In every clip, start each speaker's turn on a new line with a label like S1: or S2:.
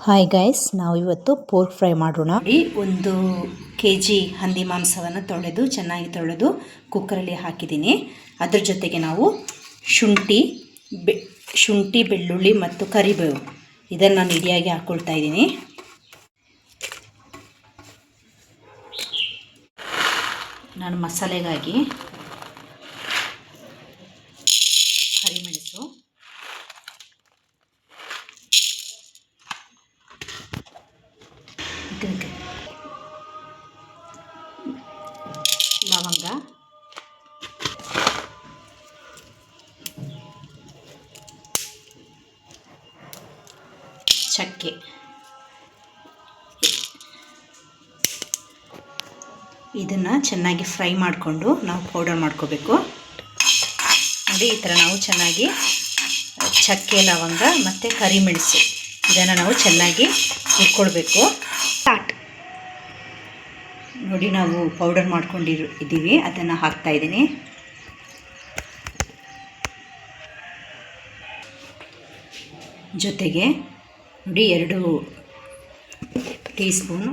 S1: Hi guys, ನಾವು ಇವತ್ತು pork fry ಮಾಡೋಣ. ಒಂದು kg ಹಂದಿ ಮಾಂಸವನ್ನು ಚೆನ್ನಾಗಿ ತೊಳೆದು ಕುಕ್ಕರಲ್ಲಿ ಹಾಕಿದ್ದೀನಿ. ಅದರ ಜೊತೆಗೆ ನಾವು ಶುಂಠಿ ಬೆಳ್ಳುಳ್ಳಿ ಮತ್ತು ಕರಿಬೇವು ಇದನ್ನು ನಾನು ಇಡಿಯಾಗಿ ಹಾಕ್ಕೊಳ್ತಾ ಇದ್ದೀನಿ. ನಾನು ಮಸಾಲೆಗಾಗಿ ಕರಿಮೆಣಸು, ಲವಂಗ, ಚಕ್ಕೆ, ಇದನ್ನು ಚೆನ್ನಾಗಿ ಫ್ರೈ ಮಾಡಿಕೊಂಡು ನಾವು ಪೌಡರ್ ಮಾಡ್ಕೋಬೇಕು. ನೋಡಿ, ಈ ಥರ ನಾವು ಚೆನ್ನಾಗಿ ಚಕ್ಕೆ, ಲವಂಗ ಮತ್ತು ಕರಿಮೆಣಸು ಇದನ್ನು ನಾವು ಚೆನ್ನಾಗಿ ಹುರ್ಕೊಳ್ಬೇಕು. ನೋಡಿ, ನಾವು ಪೌಡರ್ ಮಾಡ್ಕೊಂಡಿದ್ದೀವಿ, ಅದನ್ನು ಹಾಕ್ತಾಯಿದ್ದೀನಿ. ಜೊತೆಗೆ ನೋಡಿ 2 ಟೀ ಸ್ಪೂನು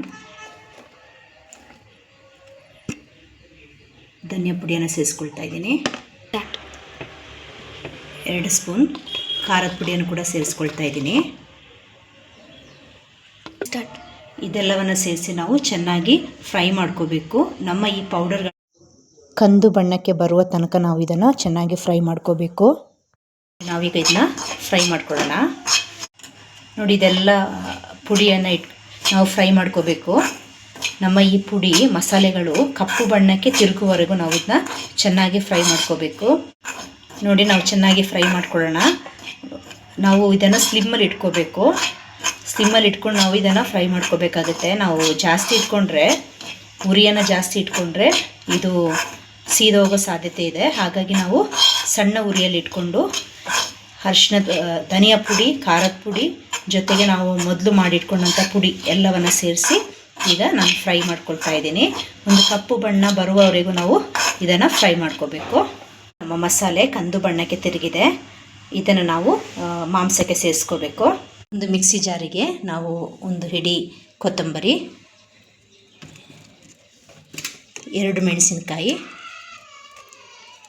S1: ಧನಿಯಾ ಪುಡಿಯನ್ನು ಸೇರಿಸ್ಕೊಳ್ತಾ ಇದ್ದೀನಿ. 2 ಸ್ಪೂನ್ ಖಾರದ ಪುಡಿಯನ್ನು ಕೂಡ ಸೇರಿಸ್ಕೊಳ್ತಾ ಇದ್ದೀನಿ. ಇದೆಲ್ಲವನ್ನು ಸೇರಿಸಿ ನಾವು ಚೆನ್ನಾಗಿ ಫ್ರೈ ಮಾಡ್ಕೋಬೇಕು. ನಮ್ಮ ಈ ಪೌಡರ್ ಕಂದು ಬಣ್ಣಕ್ಕೆ ಬರುವ ತನಕ ನಾವು ಇದನ್ನು ಚೆನ್ನಾಗಿ ಫ್ರೈ ಮಾಡ್ಕೋಬೇಕು. ನಾವೀಗ ಇದನ್ನ ಫ್ರೈ ಮಾಡ್ಕೊಳ್ಳೋಣ. ನೋಡಿ, ಇದೆಲ್ಲ ಪುಡಿಯನ್ನು ನಾವು ಫ್ರೈ ಮಾಡ್ಕೋಬೇಕು. ನಮ್ಮ ಈ ಪುಡಿ ಮಸಾಲೆಗಳು ಕಪ್ಪು ಬಣ್ಣಕ್ಕೆ ತಿರುಗುವವರೆಗೂ ನಾವು ಇದನ್ನ ಚೆನ್ನಾಗಿ ಫ್ರೈ ಮಾಡ್ಕೋಬೇಕು. ನೋಡಿ, ನಾವು ಚೆನ್ನಾಗಿ ಫ್ರೈ ಮಾಡ್ಕೊಳ್ಳೋಣ. ನಾವು ಇದನ್ನು ಸ್ಲಿಮ್ಮಲ್ಲಿ ಇಟ್ಕೋಬೇಕು. ಸ್ಲಿಮ್ಮಲ್ಲಿ ಇಟ್ಕೊಂಡು ನಾವು ಇದನ್ನು ಫ್ರೈ ಮಾಡ್ಕೋಬೇಕಾಗುತ್ತೆ. ನಾವು ಜಾಸ್ತಿ ಇಟ್ಕೊಂಡ್ರೆ, ಉರಿಯನ್ನು ಜಾಸ್ತಿ ಇಟ್ಕೊಂಡ್ರೆ ಇದು ಸೀದೋಗೋ ಸಾಧ್ಯತೆ ಇದೆ. ಹಾಗಾಗಿ ನಾವು ಸಣ್ಣ ಉರಿಯಲ್ಲಿ ಇಟ್ಕೊಂಡು ಧನಿಯಾ ಪುಡಿ, ಖಾರದ ಪುಡಿ ಜೊತೆಗೆ ನಾವು ಮೊದಲು ಮಾಡಿಟ್ಕೊಂಡಂಥ ಪುಡಿ ಎಲ್ಲವನ್ನು ಸೇರಿಸಿ ಈಗ ನಾನು ಫ್ರೈ ಮಾಡ್ಕೊಳ್ತಾ ಇದ್ದೀನಿ. ಒಂದು ಕಪ್ಪು ಬಣ್ಣ ಬರುವವರೆಗೂ ನಾವು ಇದನ್ನು ಫ್ರೈ ಮಾಡ್ಕೋಬೇಕು. ನಮ್ಮ ಮಸಾಲೆ ಕಂದು ಬಣ್ಣಕ್ಕೆ ತಿರುಗಿದೆ. ಇದನ್ನು ನಾವು ಮಾಂಸಕ್ಕೆ ಸೇರಿಸ್ಕೋಬೇಕು. ಒಂದು ಮಿಕ್ಸಿ ಜಾರಿಗೆ ನಾವು ಒಂದು ಹಿಡಿ ಕೊತ್ತಂಬರಿ, 2 ಮೆಣಸಿನಕಾಯಿ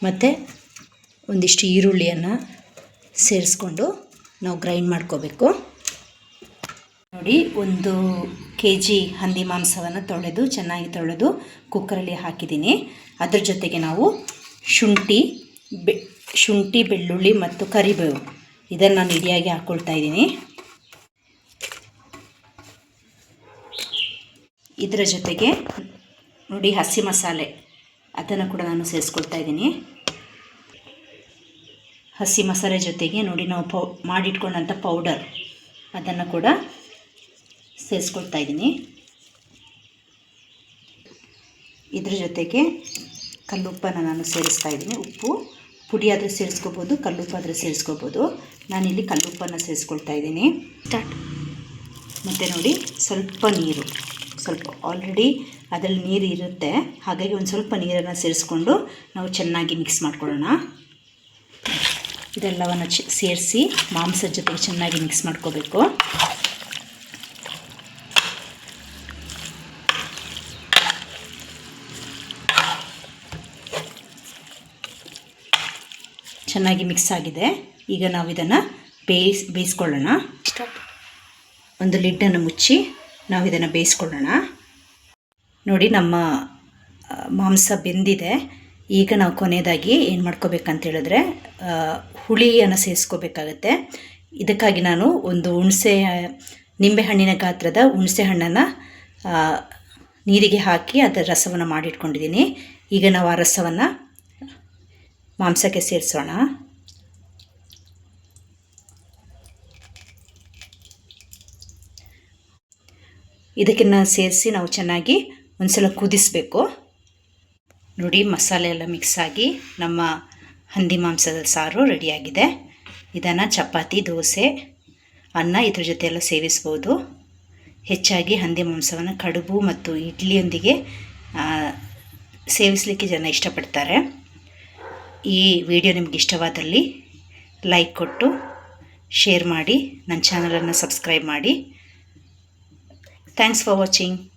S1: ಮತ್ತು ಒಂದಿಷ್ಟು ಈರುಳ್ಳಿಯನ್ನು ಸೇರಿಸ್ಕೊಂಡು ನಾವು ಗ್ರೈಂಡ್ ಮಾಡ್ಕೋಬೇಕು. ನೋಡಿ, ಒಂದು kg ಹಂದಿ ಮಾಂಸವನ್ನು ಚೆನ್ನಾಗಿ ತೊಳೆದು ಕುಕ್ಕರಲ್ಲಿ ಹಾಕಿದ್ದೀನಿ. ಅದರ ಜೊತೆಗೆ ನಾವು ಶುಂಠಿ ಬೆಳ್ಳುಳ್ಳಿ ಮತ್ತು ಕರಿಬೇವು ಇದನ್ನು ನಾನು ಇಡಿಯಾಗಿ ಹಾಕ್ಕೊಳ್ತಾ ಇದ್ದೀನಿ. ಇದರ ಜೊತೆಗೆ ನೋಡಿ ಹಸಿ ಮಸಾಲೆ ಅದನ್ನು ಕೂಡ ನಾನು ಸೇರಿಸ್ಕೊಳ್ತಾ ಇದ್ದೀನಿ. ಹಸಿ ಮಸಾಲೆ ಜೊತೆಗೆ ನೋಡಿ ನಾವು ಮಾಡಿಟ್ಕೊಂಡಂಥ ಪೌಡರ್ ಅದನ್ನು ಕೂಡ ಸೇರಿಸ್ಕೊಳ್ತಾ ಇದ್ದೀನಿ. ಇದ್ರ ಜೊತೆಗೆ ಕಲ್ಲುಪ್ಪನ್ನು ನಾನು ಸೇರಿಸ್ತಾ ಇದ್ದೀನಿ. ಉಪ್ಪು ಪುಡಿ ಆದರೆ ಸೇರಿಸ್ಕೋಬೋದು, ಕಲ್ಲುಪ್ಪು ಆದರೆ ಸೇರಿಸ್ಕೋಬೋದು. ನಾನಿಲ್ಲಿ ಕಲ್ಲುಪ್ಪನ್ನು ಸೇರಿಸ್ಕೊಳ್ತಾ ಇದ್ದೀನಿ. ಮತ್ತು ನೋಡಿ, ಸ್ವಲ್ಪ ನೀರು, ಸ್ವಲ್ಪ ಆಲ್ರೆಡಿ ಅದರಲ್ಲಿ ನೀರು ಇರುತ್ತೆ, ಹಾಗಾಗಿ ಒಂದು ಸ್ವಲ್ಪ ನೀರನ್ನು ಸೇರಿಸ್ಕೊಂಡು ನಾವು ಚೆನ್ನಾಗಿ ಮಿಕ್ಸ್ ಮಾಡ್ಕೊಳ್ಳೋಣ. ಇದೆಲ್ಲವನ್ನು ಸೇರಿಸಿ ಮಾಂಸದ ಜೊತೆಗೆ ಚೆನ್ನಾಗಿ ಮಿಕ್ಸ್ ಮಾಡ್ಕೋಬೇಕು. ಚೆನ್ನಾಗಿ ಮಿಕ್ಸ್ ಆಗಿದೆ. ಈಗ ನಾವು ಇದನ್ನು ಬೇಯಿಸ್ಕೊಳ್ಳೋಣ. ಒಂದು ಲಿಡ್ಡನ್ನು ಮುಚ್ಚಿ ನಾವು ಇದನ್ನು ಬೇಯಿಸ್ಕೊಳ್ಳೋಣ. ನೋಡಿ, ನಮ್ಮ ಮಾಂಸ ಬೆಂದಿದೆ. ಈಗ ನಾವು ಕೊನೆಯದಾಗಿ ಏನು ಮಾಡ್ಕೋಬೇಕಂತ ಹೇಳಿದ್ರೆ ಹುಳಿಯನ್ನು ಸೇರಿಸ್ಕೋಬೇಕಾಗತ್ತೆ. ಇದಕ್ಕಾಗಿ ನಾನು ಒಂದು ನಿಂಬೆಹಣ್ಣಿನ ಗಾತ್ರದ ಹುಣಸೆ ಹಣ್ಣನ್ನು ನೀರಿಗೆ ಹಾಕಿ ಅದರ ರಸವನ್ನು ಮಾಡಿಟ್ಕೊಂಡಿದ್ದೀನಿ. ಈಗ ನಾವು ಆ ರಸವನ್ನು ಮಾಂಸಕ್ಕೆ ಸೇರಿಸೋಣ. ಇದಕ್ಕೆಲ್ಲ ಸೇರಿಸಿ ನಾವು ಚೆನ್ನಾಗಿ ಒಂದ್ಸಲ ಕುದಿಸಬೇಕು. ನೋಡಿ, ಮಸಾಲೆ ಎಲ್ಲ ಮಿಕ್ಸ್ ಆಗಿ ನಮ್ಮ ಹಂದಿ ಮಾಂಸದ ಸಾರು ರೆಡಿಯಾಗಿದೆ. ಇದನ್ನು ಚಪಾತಿ, ದೋಸೆ, ಅನ್ನ ಇದ್ರ ಜೊತೆ ಎಲ್ಲ ಸೇವಿಸ್ಬೋದು. ಹೆಚ್ಚಾಗಿ ಹಂದಿ ಮಾಂಸವನ್ನು ಕಡುಬು ಮತ್ತು ಇಡ್ಲಿಯೊಂದಿಗೆ ಸೇವಿಸಲಿಕ್ಕೆ ಜನ ಇಷ್ಟಪಡ್ತಾರೆ. ಈ ವಿಡಿಯೋ ನಿಮಗೆ ಇಷ್ಟವಾದಲ್ಲಿ ಲೈಕ್ ಕೊಟ್ಟು ಶೇರ್ ಮಾಡಿ, ನನ್ನ ಚಾನಲನ್ನು ಸಬ್ಸ್ಕ್ರೈಬ್ ಮಾಡಿ. Thanks for watching.